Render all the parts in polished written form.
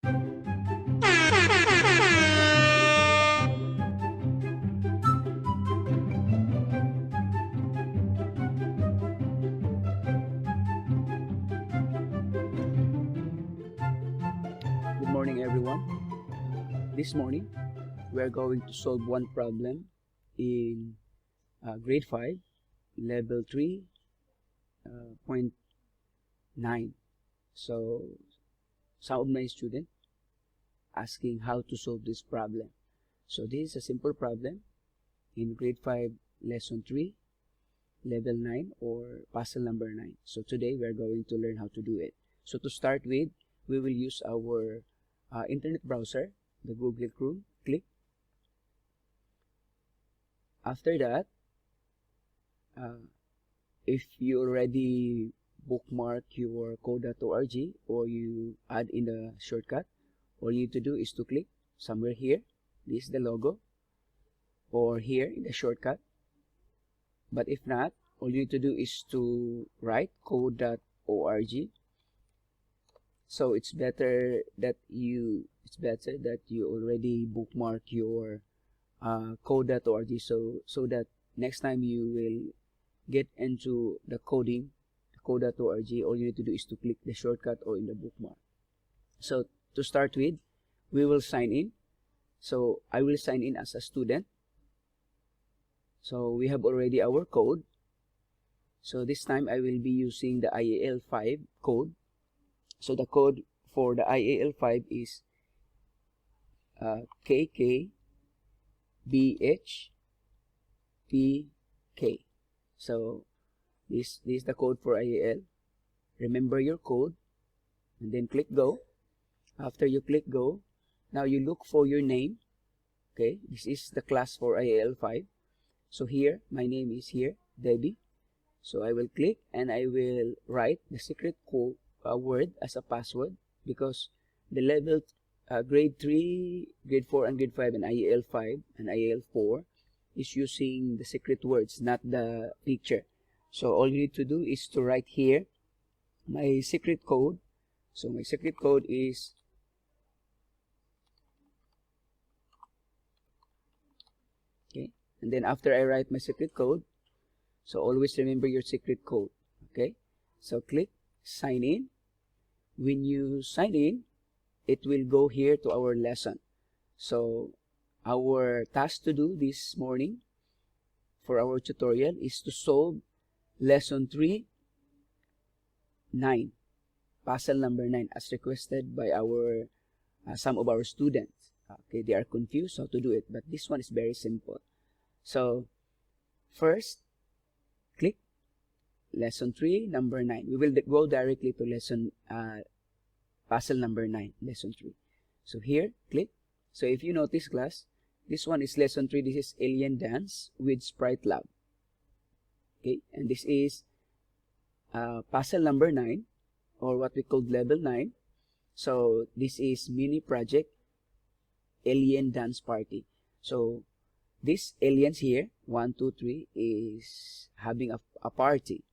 Good morning, everyone. This morning, we are going to solve one problem in grade 5, level 3.9. So, some of my students asking how to solve this problem. So, this is a simple problem in grade 5, lesson 3, level 9, or puzzle number 9. So, today we are going to learn how to do it. So, to start with, we will use our internet browser, the Google Chrome. Click. After that, if you already bookmark your code.org or you add in the shortcut, all you need to do is to click somewhere here. This is the logo, or here in the shortcut. But if not, all you need to do is to write code.org. So it's better that you already bookmark your code.org so that next time you will get into the coding, code.org, all you need to do is to click the shortcut or in the bookmark. So to start with, we will sign in. So I will sign in as a student. So we have already our code. So this time I will be using the IAL5 code. So the code for the IAL5 is KKBHPK. So this is the code for IAL. Remember your code and then click go. After you click go, now you look for your name. Okay, this is the class for IAL5. So here, my name is here, Debbie. So I will click and I will write the secret code word as a password, because the level grade 3, grade 4, and grade 5 and IAL5 and IAL4 is using the secret words, not the picture. So all you need to do is to write here my secret code. So my secret code is okay, and then after I write my secret code, so always remember your secret code. Okay, so click sign in. When you sign in, it will go here to our lesson. So our task to do this morning for our tutorial is to solve lesson 3.9, puzzle number 9, as requested by our some of our students. Okay, they are confused how to do it, but this one is very simple. So first, click lesson 3, number 9. We will go directly to lesson puzzle number 9, lesson 3. So here, click. So if you notice, class, this one is lesson 3. This is Alien Dance with Sprite Lab. Okay, and this is puzzle number 9, or what we call level 9. So this is mini project Alien Dance Party. So these aliens here, 1, 2, 3, is having a party.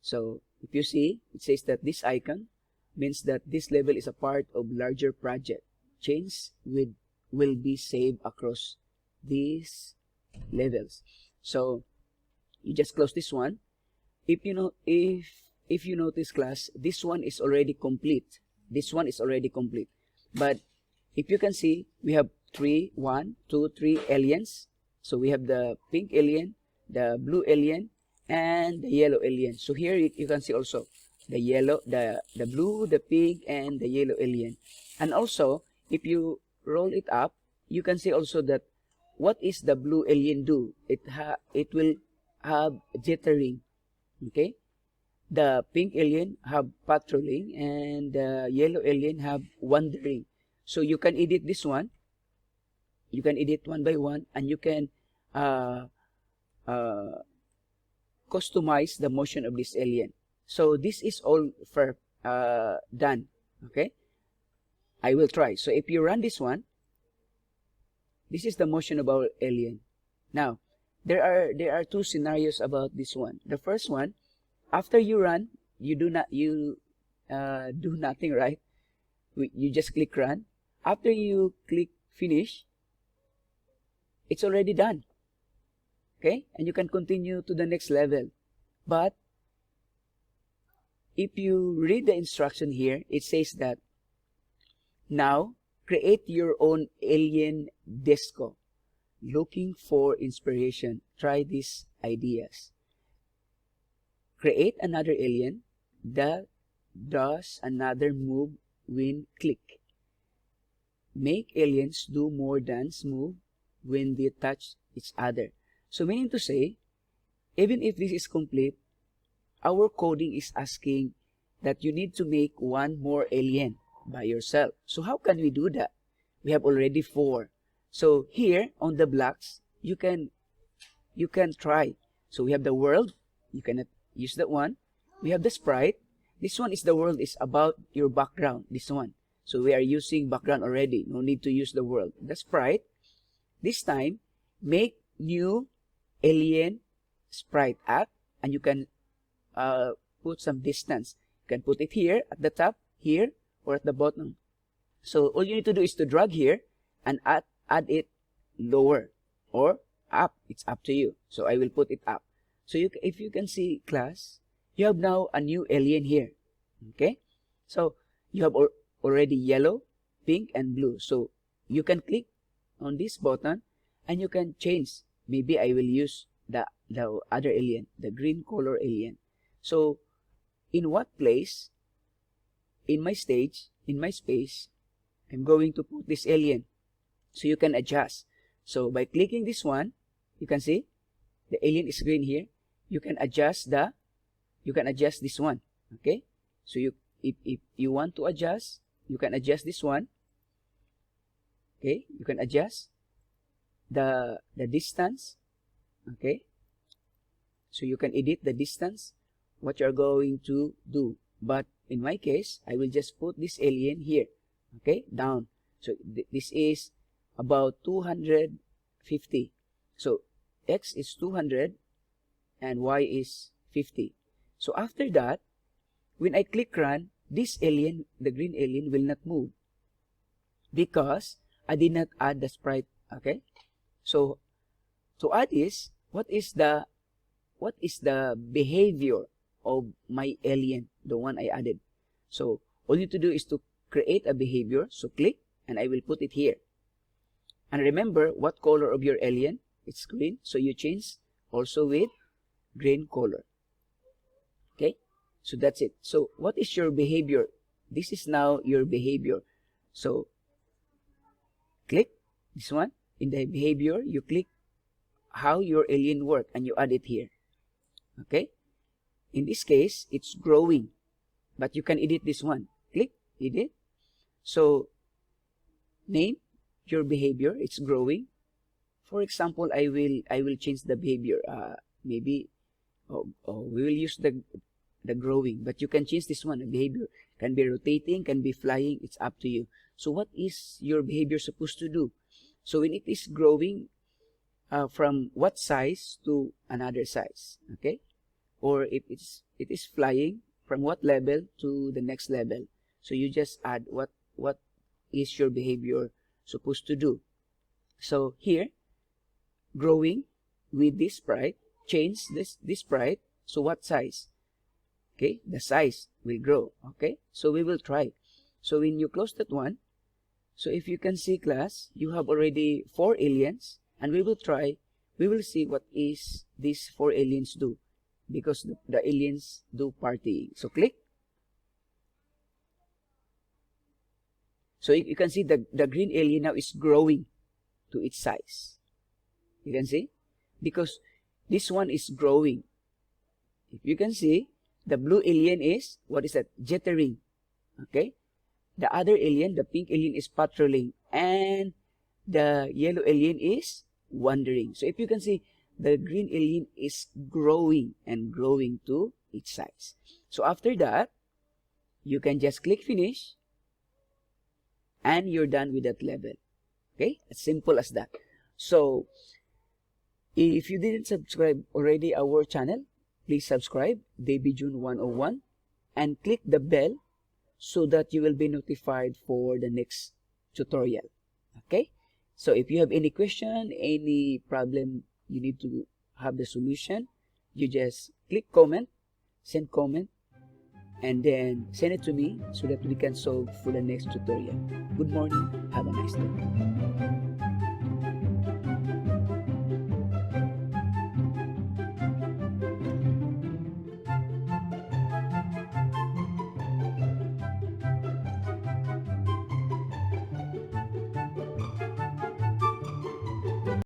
So if you see, it says that this icon means that this level is a part of larger project. Change will be saved across these levels. So you just close this one. If you know, if you notice, class, this one is already complete. This one is already complete. But if you can see, we have 3 aliens. So we have the pink alien, the blue alien, and the yellow alien. So here you can see also the yellow, the blue, the pink, and the yellow alien. And also, if you roll it up, you can see also that what is the blue alien do? It will have jittering. Okay, the pink alien have patrolling, and the yellow alien have wandering. So you can edit this one. You can edit one by one, and you can customize the motion of this alien. So this is all for done. Okay, I will try. So if you run this one, this is the motion of our alien. Now there are two scenarios about this one. The first one, after you run, you do nothing, right? You just click run. After you click finish, it's already done. Okay, and you can continue to the next level. But if you read the instruction here, it says that now create your own alien disco. Looking for inspiration, try these ideas. Create another alien that does another move when click. Make aliens do more dance move when they touch each other. So meaning to say, even if this is complete, our coding is asking that you need to make one more alien by yourself. So how can we do that? We have already 4. So here on the blocks, you can try. So we have the world. You cannot use that one. We have the sprite. This one is the world is about your background. This one. So we are using background already. No need to use the world. The sprite. This time, make new alien sprite app, and you can put some distance. You can put it here at the top, here, or at the bottom. So all you need to do is to drag here and add it lower or up. It's up to you. So I will put it up. So if you can see, class, you have now a new alien here. Okay? So you have already yellow, pink, and blue. So you can click on this button and you can change. Maybe I will use the other alien, the green color alien. So in what place in my stage, in my space, I'm going to put this alien. So you can adjust. So by clicking this one, you can see the alien is green here. You can adjust this one. Okay? So if you want to adjust, you can adjust this one. Okay? You can adjust the distance. Okay? So you can edit the distance, what you're going to do. But in my case, I will just put this alien here. Okay? Down. So this is about 250. So X is 200 and Y is 50. So after that, when I click run, this alien, the green alien, will not move because I did not add the sprite. Okay? So to add this, what is the behavior of my alien, the one I added? So all you need to do is to create a behavior. So click and I will put it here. And remember what color of your alien? It's green. So you change also with green color. Okay? So that's it. So what is your behavior? This is now your behavior. So click this one. In the behavior, you click how your alien work and you add it here. Okay? In this case, it's growing. But you can edit this one. Click, edit. So name your behavior. It's growing. For example, I will change the behavior. Maybe we will use the growing, but you can change this one. The behavior can be rotating, can be flying. It's up to you. So what is your behavior supposed to do? So when it is growing, from what size to another size, okay? Or if it is flying, from what level to the next level. So you just add what is your behavior supposed to do. So here, growing with this sprite, change this sprite. So what size? Okay, the size will grow. Okay, so we will try. So when you close that one, so if you can see, class, you have already 4 aliens, and we will try. We will see what is these 4 aliens do, because the aliens do partying. So click. So you can see the green alien now is growing to its size. You can see? Because this one is growing. If you can see, the blue alien is, what is that? Jittering. Okay? The other alien, the pink alien, is patrolling. And the yellow alien is wandering. So if you can see, the green alien is growing and growing to its size. So after that, you can just click finish. And you're done with that level. Okay? As simple as that. So, if you didn't subscribe already our channel, please subscribe, Davy June 101, and click the bell so that you will be notified for the next tutorial. Okay, so if you have any question, any problem you need to have the solution, you just click comment, send comment, and then send it to me so that we can solve for the next tutorial. Good morning, have a nice day.